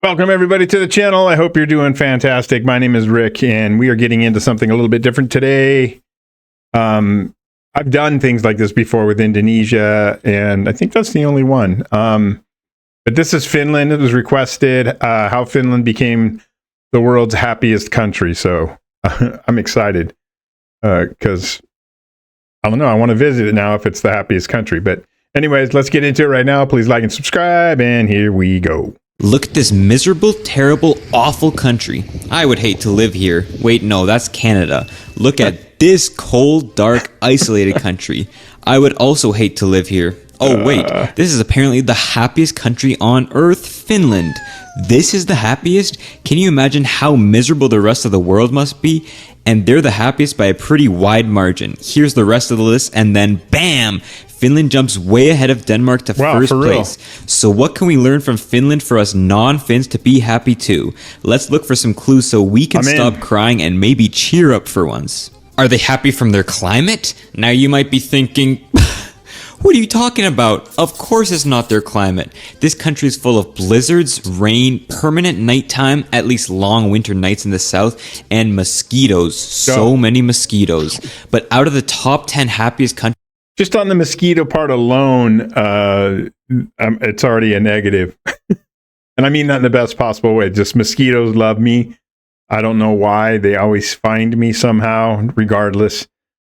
Welcome everybody to the channel. I hope you're doing fantastic. My name is Rick and we are getting into something a little bit different today. I've done things like this before with Indonesia and I think that's the only one. But this is Finland. It was requested how Finland became the world's happiest country. So I'm excited because I don't know. I want to visit it now if it's the happiest country. But anyways, let's get into it right now. Please like and subscribe and here we go. Look at this miserable, terrible, awful country. I would hate to live here. Wait, no, that's Canada. Look at this cold, dark, isolated country. I would also hate to live here. Oh, wait, this is apparently the happiest country on Earth, Finland. This is the happiest? Can you imagine how miserable the rest of the world must be? And they're the happiest by a pretty wide margin. Here's the rest of the list, and then BAM! Finland jumps way ahead of Denmark to first place. So what can we learn from Finland for us non-Finns to be happy too? Let's look for some clues so we can stop crying and maybe cheer up for once. Are they happy from their climate? Now you might be thinking, what are you talking about? Of course it's not their climate. This country is full of blizzards, rain, permanent nighttime, at least long winter nights in the south, and mosquitoes. So many mosquitoes. But out of the top 10 happiest countries, just on the mosquito part alone, it's already a negative. And I mean that in the best possible way. Just mosquitoes love me. I don't know why. They always find me somehow, regardless.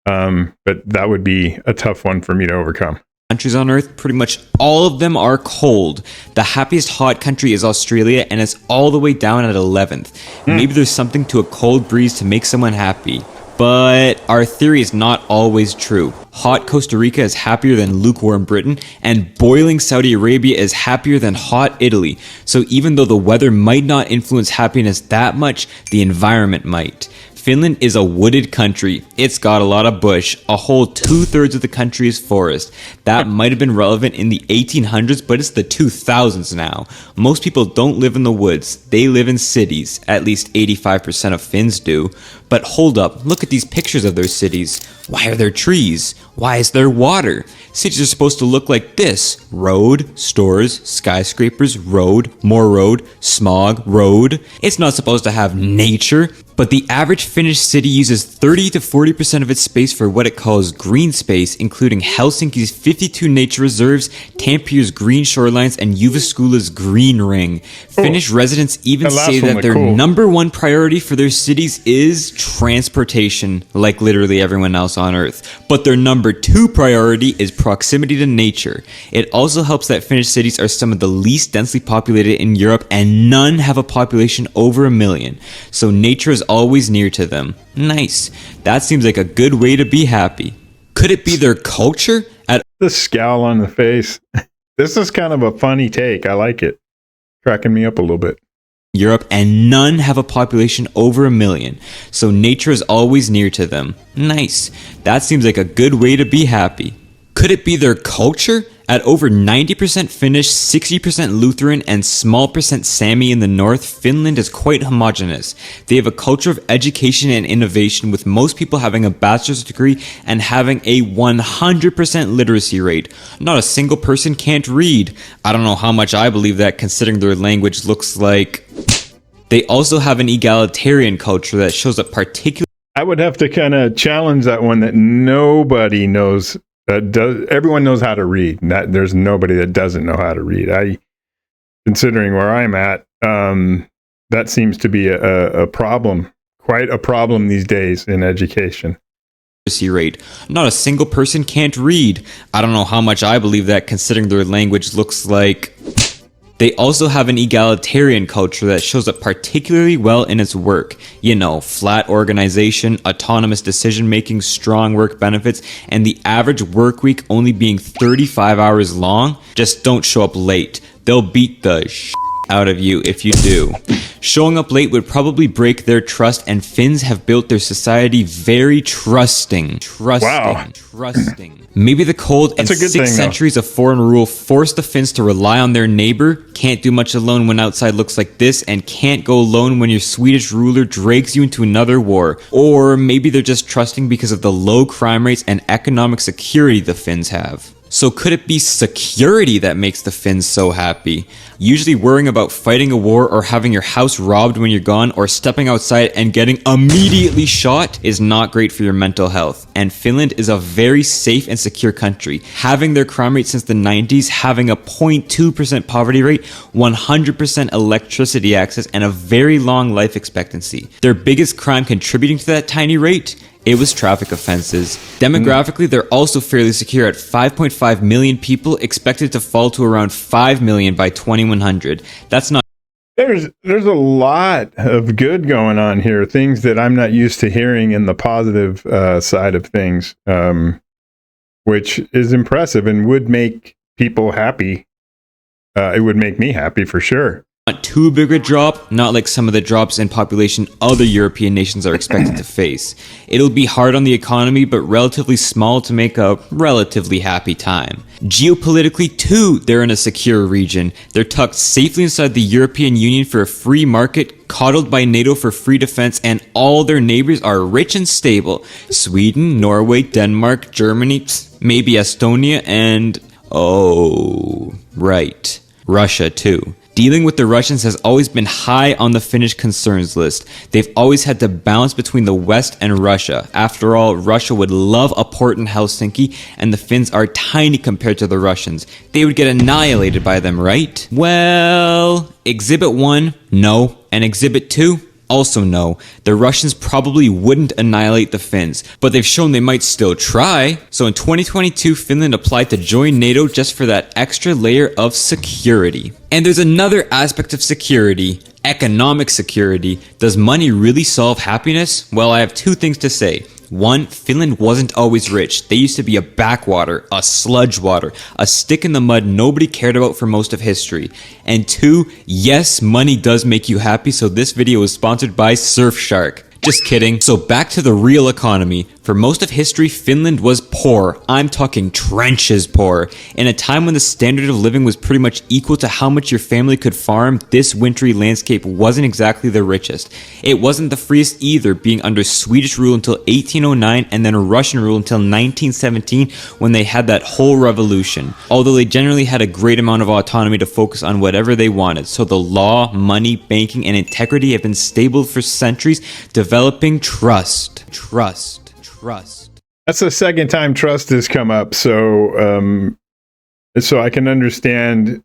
But that would be a tough one for me to overcome. Countries on Earth, pretty much all of them are cold. The happiest hot country is Australia, and it's all the way down at 11th. Maybe there's something to a cold breeze to make someone happy. But our theory is not always true. Hot Costa Rica is happier than lukewarm Britain, and boiling Saudi Arabia is happier than hot Italy. So even though the weather might not influence happiness that much, the environment might. Finland is a wooded country. It's got a lot of bush. A whole 2/3 of the country is forest. That might have been relevant in the 1800s, but it's the 2000s now. Most people don't live in the woods. They live in cities. At least 85% of Finns do. But hold up, look at these pictures of their cities. Why are there trees? Why is there water? Cities are supposed to look like this. Road, stores, skyscrapers, road, more road, smog, road. It's not supposed to have nature. But the average Finnish city uses 30 to 40% of its space for what it calls green space, including Helsinki's 52 nature reserves, Tampere's green shorelines, and Jyväskylä's green ring. Finnish residents even say that their number one priority for their cities is transportation, like literally everyone else on Earth. But their number two priority is proximity to nature. It also helps that Finnish cities are some of the least densely populated in Europe, and none have a population over 1 million. So nature is always near to them. Nice. That seems like a good way to be happy. Could it be their culture? The scowl on the face. This is kind of a funny take. I like it. Cracking me up a little bit. Europe, and none have a population over 1 million. So nature is always near to them. Nice. That seems like a good way to be happy. Could it be their culture? At over 90% Finnish, 60% Lutheran, and small percent Sami in the north, Finland is quite homogeneous. They have a culture of education and innovation, with most people having a bachelor's degree and having a 100% literacy rate. Not a single person can't read. I don't know how much I believe that, considering their language looks like... They also have an egalitarian culture that shows up particularly... I would have to kind of challenge that one, that nobody knows... everyone knows how to read. There's nobody that doesn't know how to read. Considering where I'm at, that seems to be a problem, quite a problem these days in education. Rate. Not a single person can't read. I don't know how much I believe that, considering their language looks like... They also have an egalitarian culture that shows up particularly well in its work. You know, flat organization, autonomous decision-making, strong work benefits, and the average work week only being 35 hours long. Just don't show up late. They'll beat the out of you if you do. Showing up late would probably break their trust, and Finns have built their society very trusting. Maybe the cold and 6 centuries of foreign rule forced the Finns to rely on their neighbor, can't do much alone when outside looks like this, and can't go alone when your Swedish ruler drags you into another war. Or maybe they're just trusting because of the low crime rates and economic security the Finns have. So could it be security that makes the Finns so happy? Usually worrying about fighting a war or having your house robbed when you're gone or stepping outside and getting immediately shot is not great for your mental health. And Finland is a very safe and secure country, having their crime rate since the 90s, having a 0.2% poverty rate, 100% electricity access, and a very long life expectancy. Their biggest crime contributing to that tiny rate? It was traffic offenses. Demographically, they're also fairly secure at 5.5 million people, expected to fall to around 5 million by 2100. That's not. There's a lot of good going on here, things that I'm not used to hearing in the positive side of things, which is impressive and would make people happy. It would make me happy for sure. Not too big a drop, not like some of the drops in population other European nations are expected to face. It'll be hard on the economy, but relatively small to make a relatively happy time. Geopolitically too, they're in a secure region. They're tucked safely inside the European Union for a free market, coddled by NATO for free defense, and all their neighbors are rich and stable. Sweden, Norway, Denmark, Germany, maybe Estonia, and oh, right, Russia too. Dealing with the Russians has always been high on the Finnish concerns list. They've always had to balance between the West and Russia. After all, Russia would love a port in Helsinki, and the Finns are tiny compared to the Russians. They would get annihilated by them, right? Well, Exhibit 1, no. And Exhibit 2? Also no. The Russians probably wouldn't annihilate the Finns, but they've shown they might still try. So in 2022, Finland applied to join NATO just for that extra layer of security. And there's another aspect of security, economic security. Does money really solve happiness? Well, I have two things to say. One, Finland wasn't always rich. They used to be a backwater, a sludge water, a stick in the mud nobody cared about for most of history. And two, yes, money does make you happy, so this video is sponsored by Surfshark. Just kidding. So back to the real economy. For most of history, Finland was poor. I'm talking trenches poor. In a time when the standard of living was pretty much equal to how much your family could farm, this wintry landscape wasn't exactly the richest. It wasn't the freest either, being under Swedish rule until 1809 and then Russian rule until 1917 when they had that whole revolution. Although they generally had a great amount of autonomy to focus on whatever they wanted. So the law, money, banking, and integrity have been stable for centuries, developing trust. That's the second time trust has come up, so I can understand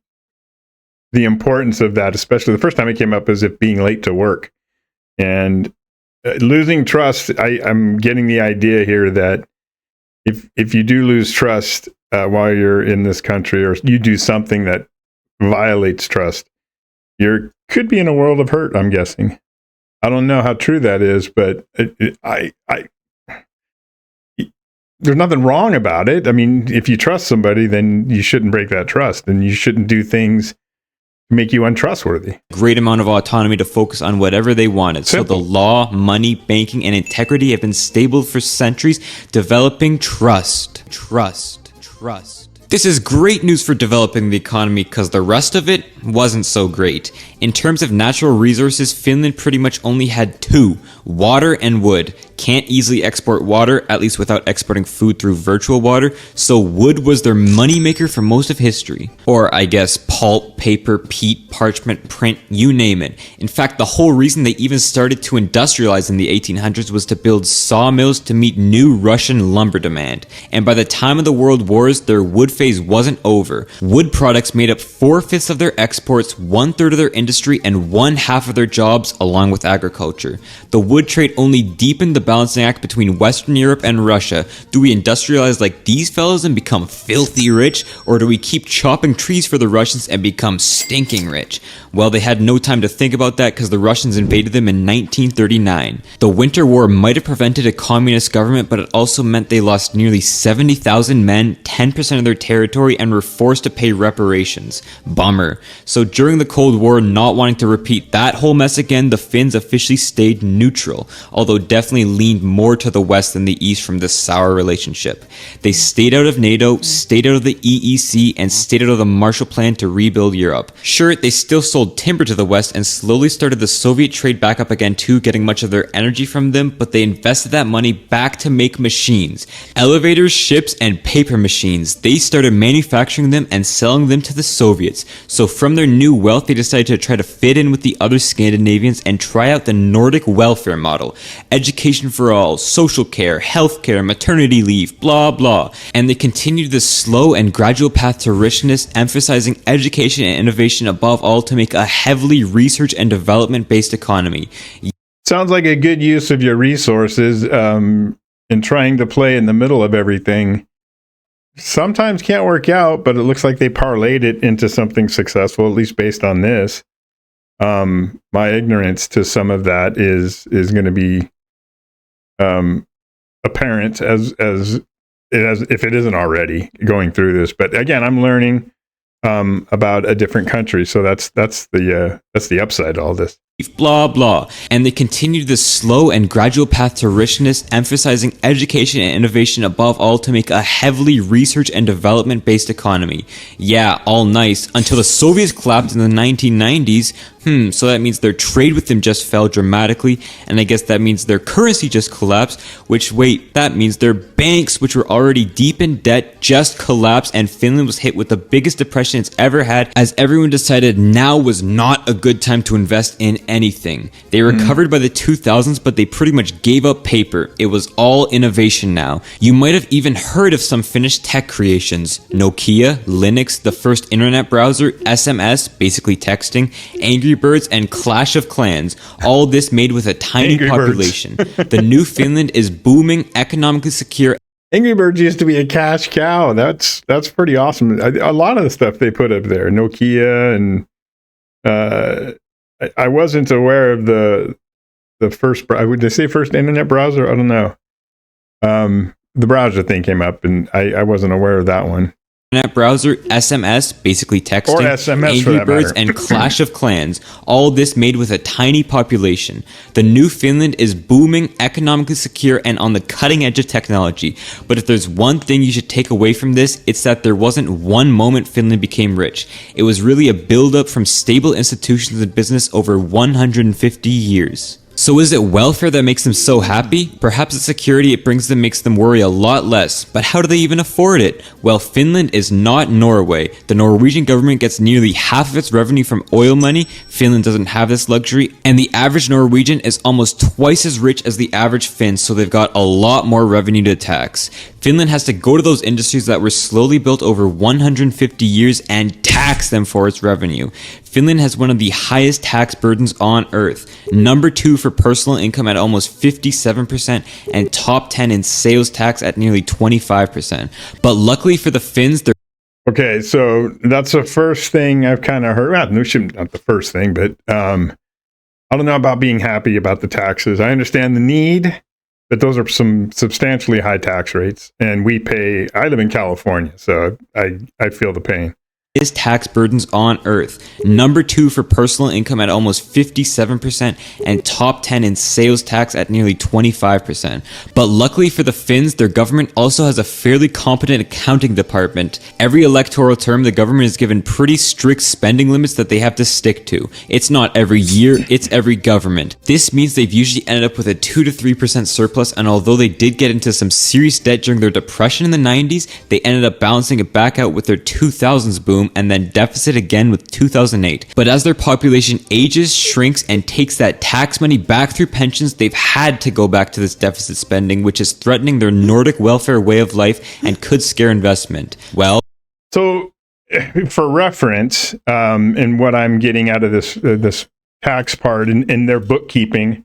the importance of that. Especially the first time it came up as if being late to work and losing trust. I'm getting the idea here that if you do lose trust while you're in this country, or you do something that violates trust, you could be in a world of hurt. I'm guessing. I don't know how true that is, but there's nothing wrong about it. I mean, if you trust somebody, then you shouldn't break that trust, and you shouldn't do things to make you untrustworthy. Great amount of autonomy to focus on whatever they wanted. Simple. So the law, money, banking, and integrity have been stable for centuries, developing trust. This is great news for developing the economy because the rest of it wasn't so great. In terms of natural resources, Finland pretty much only had two, water and wood. Can't easily export water, at least without exporting food through virtual water, so wood was their moneymaker for most of history. Or I guess pulp, paper, peat, parchment, print, you name it. In fact, the whole reason they even started to industrialize in the 1800s was to build sawmills to meet new Russian lumber demand. And by the time of the World Wars, their wood phase wasn't over. Wood products made up 4/5 of their exports, 1/3 of their industry, and 1/2 of their jobs, along with agriculture. The wood trade only deepened the balancing act between Western Europe and Russia. Do we industrialize like these fellows and become filthy rich, or do we keep chopping trees for the Russians and become stinking rich? Well, they had no time to think about that because the Russians invaded them in 1939. The Winter War might have prevented a communist government, but it also meant they lost nearly 70,000 men, 10% of their territory, and were forced to pay reparations. Bummer. So during the Cold War, not wanting to repeat that whole mess again, the Finns officially stayed neutral, although definitely leaned more to the West than the East from this sour relationship. They stayed out of NATO, stayed out of the EEC, and stayed out of the Marshall Plan to rebuild Europe. Sure, they still sold timber to the West and slowly started the Soviet trade back up again too, getting much of their energy from them, but they invested that money back to make machines. Elevators, ships, and paper machines. They started started manufacturing them and selling them to the Soviets. So from their new wealth, they decided to try to fit in with the other Scandinavians and try out the Nordic welfare model. Education for all, social care, healthcare, maternity leave, blah blah. And they continued this slow and gradual path to richness, emphasizing education and innovation above all to make a heavily research and development based economy. Sounds like a good use of your resources in trying to play in the middle of everything. Sometimes can't work out, but it looks like they parlayed it into something successful, at least based on this. My ignorance to some of that is going to be apparent as if it isn't already going through this. But again, I'm learning about a different country, so that's the upside to all this. Blah blah. And they continued this slow and gradual path to richness, emphasizing education and innovation above all to make a heavily research and development based economy. Yeah, all nice, until the Soviets collapsed in the 1990s. So that means their trade with them just fell dramatically, and I guess that means their currency just collapsed, that means their banks, which were already deep in debt, just collapsed, and Finland was hit with the biggest depression it's ever had, as everyone decided now was not a good time to invest in anything. They recovered by the 2000s, but they pretty much gave up paper. It was all innovation now. You might have even heard of some Finnish tech creations: Nokia, Linux, the first internet browser, SMS, basically texting, Angry Birds, and Clash of Clans. All this made with a tiny Angry population. The new Finland is booming, economically secure. Angry Birds used to be a cash cow. That's pretty awesome. A lot of the stuff they put up there, Nokia, and I wasn't aware of the first. Would they say first internet browser? I don't know. The browser thing came up, and I wasn't aware of that one. Internet browser, SMS, basically texting, or SMS Angry Birds, and Clash of Clans. All this made with a tiny population. The new Finland is booming, economically secure, and on the cutting edge of technology. But if there's one thing you should take away from this, it's that there wasn't one moment Finland became rich. It was really a build-up from stable institutions and business over 150 years. So is it welfare that makes them so happy? Perhaps the security it brings them makes them worry a lot less. But how do they even afford it? Well, Finland is not Norway. The Norwegian government gets nearly half of its revenue from oil money. Finland doesn't have this luxury. And the average Norwegian is almost twice as rich as the average Finn, so they've got a lot more revenue to tax. Finland has to go to those industries that were slowly built over 150 years and tax them for its revenue. Finland has one of the highest tax burdens on earth. Number 2 for personal income at almost 57%, and top 10 in sales tax at nearly 25%. But luckily for the Finns, they're okay. So that's the first thing I've kind of heard. Well, not the first thing, but I don't know about being happy about the taxes. I understand the need, but those are some substantially high tax rates, and I live in California, so I feel the pain. Highest tax burdens on earth. Number 2 for personal income at almost 57%, and top 10 in sales tax at nearly 25%. But luckily for the Finns, their government also has a fairly competent accounting department. Every electoral term, the government is given pretty strict spending limits that they have to stick to. It's not every year, it's every government. This means they've usually ended up with a 2 to 3% surplus, and although they did get into some serious debt during their depression in the 90s, they ended up balancing it back out with their 2000s boom, and then deficit again with 2008. But as their population ages, shrinks, and takes that tax money back through pensions, they've had to go back to this deficit spending, which is threatening their Nordic welfare way of life and could scare investment. Well, so for reference, and what I'm getting out of this tax part in their bookkeeping,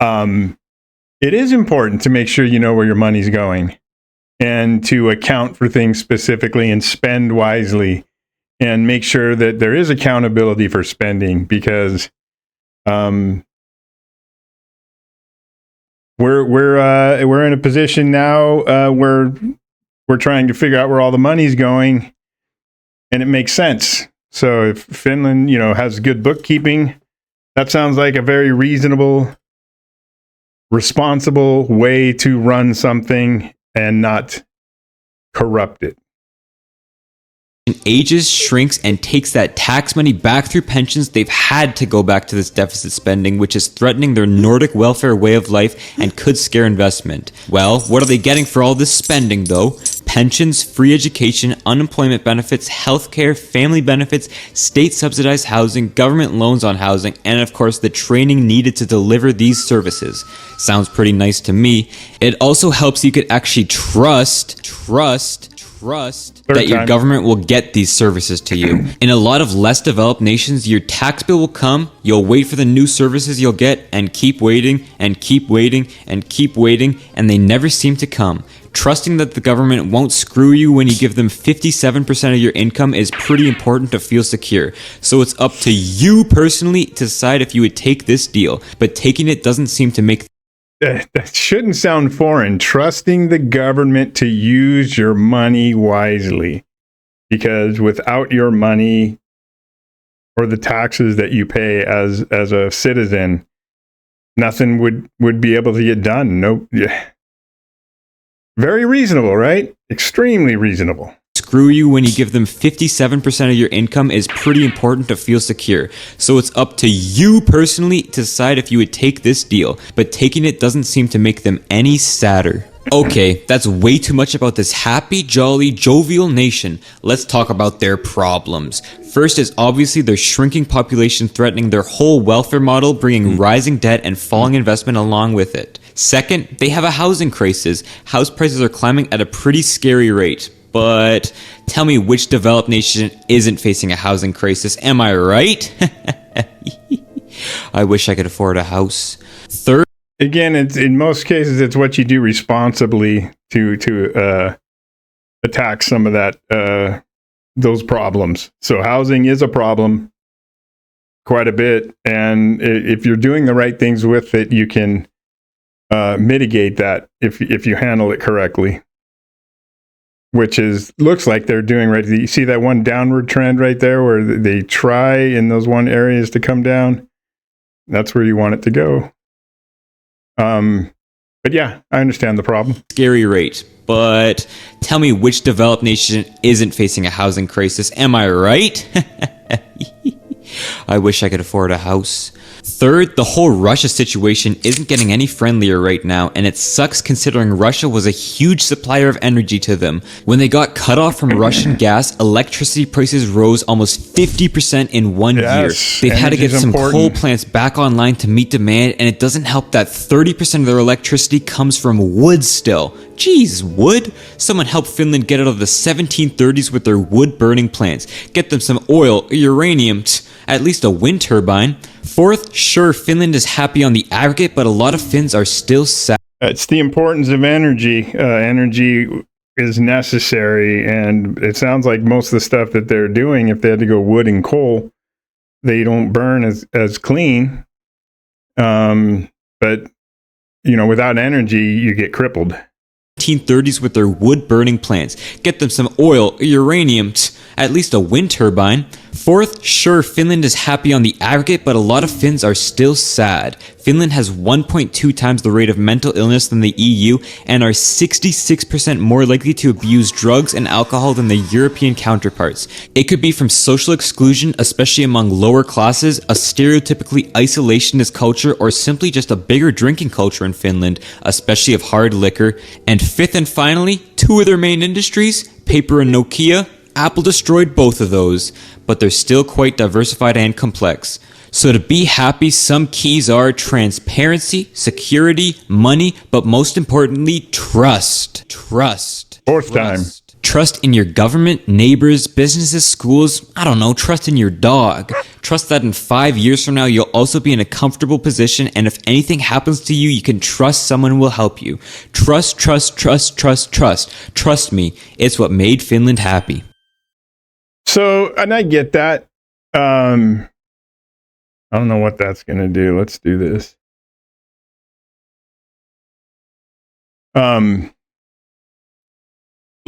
it is important to make sure you know where your money's going, and to account for things specifically and spend wisely, and make sure that there is accountability for spending, because we're in a position now where we're trying to figure out where all the money's going, and it makes sense. So if Finland, has good bookkeeping, that sounds like a very reasonable, responsible way to run something and not corrupt it. Ages, shrinks, and takes that tax money back through pensions, they've had to go back to this deficit spending, which is threatening their Nordic welfare way of life and could scare investment. Well, what are they getting for all this spending though? pensions, free education, unemployment benefits, healthcare, family benefits, state subsidized housing, government loans on housing, and of course the training needed to deliver these services. Sounds pretty nice to me. It also helps you could actually trust that your government will get these services to you. In a lot of less developed nations, your tax bill will come, you'll wait for the new services you'll get, and keep waiting, and keep waiting, and keep waiting, and they never seem to come. Trusting that the government won't screw you when you give them 57% of your income is pretty important to feel secure. So it's up to you personally to decide if you would take this deal, but taking it doesn't seem to make That shouldn't sound foreign. Trusting the government to use your money wisely. Because without your money or the taxes that you pay as a citizen, nothing would be able to get done. No, yeah. Very reasonable, right? Extremely reasonable. Screw you when you give them 57% of your income is pretty important to feel secure. So it's up to you personally to decide if you would take this deal, but taking it doesn't seem to make them any sadder. Okay, that's way too much about this happy, jolly, jovial nation. Let's talk about their problems. First is obviously their shrinking population threatening their whole welfare model, bringing rising debt and falling investment along with it. Second, they have a housing crisis. House prices are climbing at a pretty scary rate. But tell me which developed nation isn't facing a housing crisis, am I right? I wish I could afford a house. Third, again, it's in most cases it's what you do responsibly to attack some of that those problems. So housing is a problem quite a bit, and if you're doing the right things with it, you can mitigate that if you handle it correctly. Which looks like they're doing right. You see that one downward trend right there where they try in those one areas to come down? That's where you want it to go. But yeah, I understand the problem. Scary rate. But tell me which developed nation isn't facing a housing crisis, am I right? I wish I could afford a house. Third, the whole Russia situation isn't getting any friendlier right now, and it sucks considering Russia was a huge supplier of energy to them. When they got cut off from Russian gas, electricity prices rose almost 50% in 1 year. They've had to get some coal plants back online to meet demand, and it doesn't help that 30% of their electricity comes from wood still. Jeez, wood? Someone help Finland get out of the 1730s with their wood-burning plants. Get them some oil, uranium, at least a wind turbine. Fourth, sure, Finland is happy on the aggregate, but a lot of Finns are still sad. It's the importance of energy. Energy is necessary, and it sounds like most of the stuff that they're doing, if they had to go wood and coal, they don't burn as clean. But, without energy, you get crippled. 1930s with their wood-burning plants. Get them some oil, uranium, at least a wind turbine. Fourth, sure, Finland is happy on the aggregate, but a lot of Finns are still sad. Finland has 1.2 times the rate of mental illness than the EU and are 66% more likely to abuse drugs and alcohol than the European counterparts. It could be from social exclusion, especially among lower classes, a stereotypically isolationist culture, or simply just a bigger drinking culture in Finland, especially of hard liquor. And fifth and finally, two of their main industries, paper and Nokia. Apple destroyed both of those, but they're still quite diversified and complex. So to be happy, some keys are transparency, security, money, but most importantly, trust. Fourth time. Trust in your government, neighbors, businesses, schools, trust in your dog. Trust that in 5 years from now, you'll also be in a comfortable position, and if anything happens to you, you can trust someone will help you. Trust. Trust me, it's what made Finland happy. So, and I get that. I don't know what that's going to do. Let's do this. A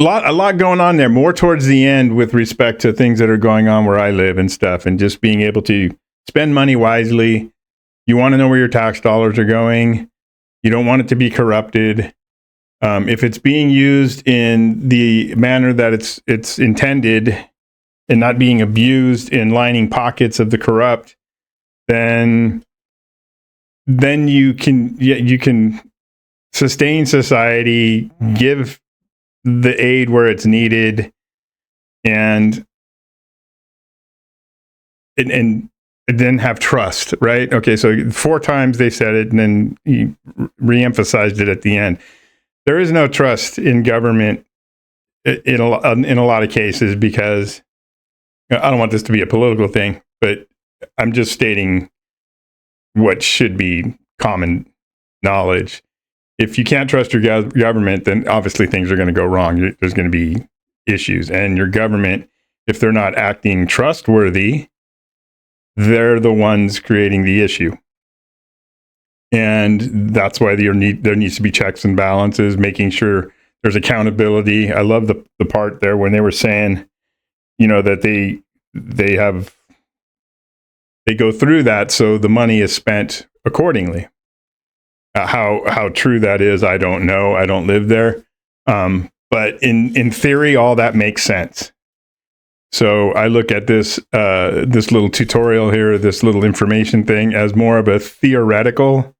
lot going on there, more towards the end with respect to things that are going on where I live and stuff, and just being able to spend money wisely. You want to know where your tax dollars are going. You don't want it to be corrupted. If it's being used in the manner that it's intended and not being abused in lining pockets of the corrupt, then you can sustain society, give the aid where it's needed, and then have trust, right? Okay, so 4 times they said it, and then he re-emphasized it at the end. There is no trust in government in a lot of cases, because I don't want this to be a political thing, but I'm just stating what should be common knowledge. If you can't trust your government, then obviously things are going to go wrong. There's going to be issues. And your government, if they're not acting trustworthy, they're the ones creating the issue. And that's why there needs to be checks and balances, making sure there's accountability. I love the part there when they were saying, that they go through that, so the money is spent accordingly. How true that is, I don't know. I don't live there. But in theory, all that makes sense. So I look at this little tutorial here, this little information thing, as more of a theoretical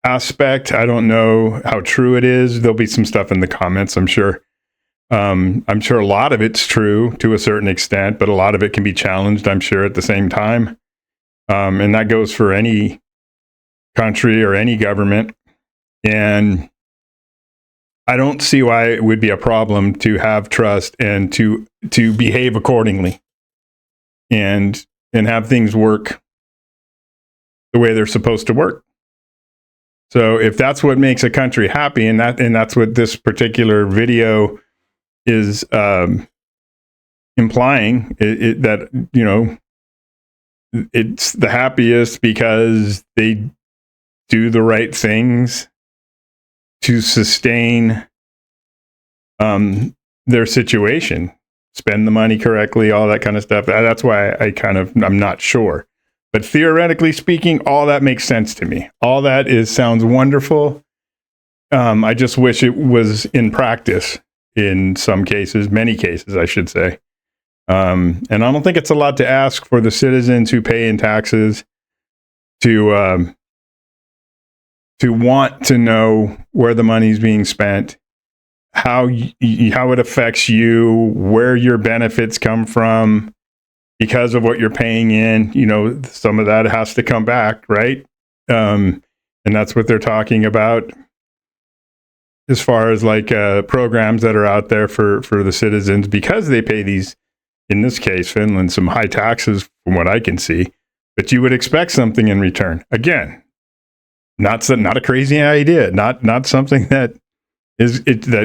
aspect. I don't know how true it is. There'll be some stuff in the comments, I'm sure. I'm sure a lot of it's true to a certain extent, but a lot of it can be challenged, I'm sure, at the same time. And that goes for any country or any government. And I don't see why it would be a problem to have trust and to behave accordingly and have things work the way they're supposed to work. So if that's what makes a country happy, and that's what this particular video is implying, that it's the happiest because they do the right things to sustain their situation, spend the money correctly, all that kind of stuff. That's why I'm not sure. But theoretically speaking, all that makes sense to me. All that sounds wonderful. I just wish it was in practice in some cases, many cases, I should say. And I don't think it's a lot to ask for the citizens who pay in taxes to want to know where the money's being spent, how it affects you, where your benefits come from because of what you're paying in. Some of that has to come back, right? And that's what they're talking about as far as programs that are out there for the citizens, because they pay these, in this case, Finland, some high taxes from what I can see, but you would expect something in return. Again, not a crazy idea, not something that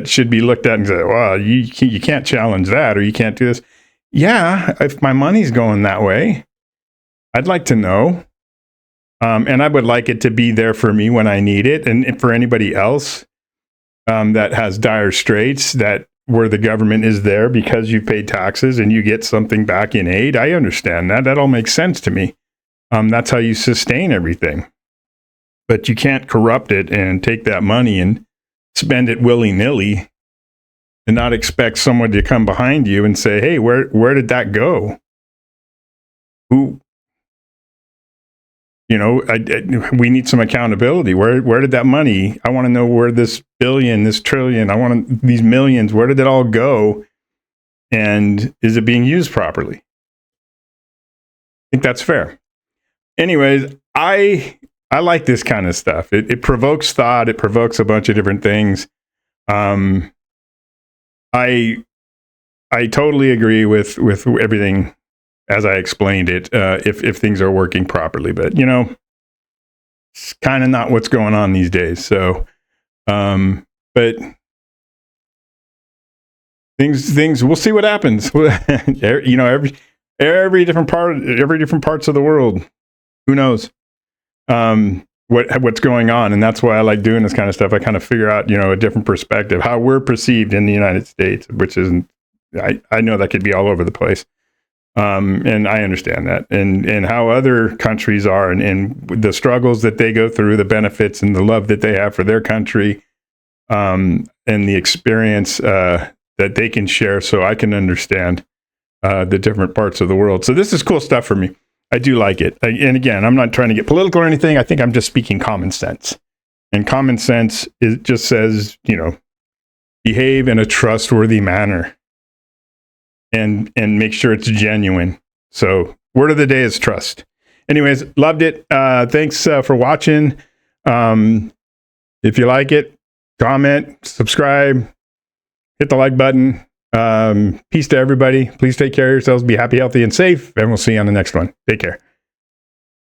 should be looked at and say, well, you can't challenge that, or you can't do this. Yeah, if my money's going that way, I'd like to know. And I would like it to be there for me when I need it. And for anybody else that has dire straits, where the government is there because you paid taxes and you get something back in aid, I understand that. That all makes sense to me. That's how you sustain everything. But you can't corrupt it and take that money and spend it willy-nilly and not expect someone to come behind you and say, hey, where did that go? Who, we need some accountability. Where did that money? I want to know where this billion, this trillion, these millions, where did it all go? And is it being used properly? I think that's fair. Anyways, I like this kind of stuff. It provokes thought. It provokes a bunch of different things. I totally agree with everything as I explained it, if things are working properly. But, it's kind of not what's going on these days. So, but things, we'll see what happens. Every different parts of the world, who knows what's going on. And that's why I like doing this kind of stuff. I kind of figure out, a different perspective, how we're perceived in the United States, which isn't, I know that could be all over the place. And I understand that, and how other countries are, and the struggles that they go through, the benefits and the love that they have for their country, and the experience that they can share, so I can understand the different parts of the world. So this is cool stuff for me. I do like it. And again, I'm not trying to get political or anything. I think I'm just speaking common sense. And common sense, it just says, behave in a trustworthy manner and make sure it's genuine. So word of the day is trust. Anyways, loved it. Thanks for watching. If you like it, comment, subscribe, hit the like button. Peace to everybody. Please take care of yourselves. Be happy, healthy, and safe. And we'll see you on the next one. Take care.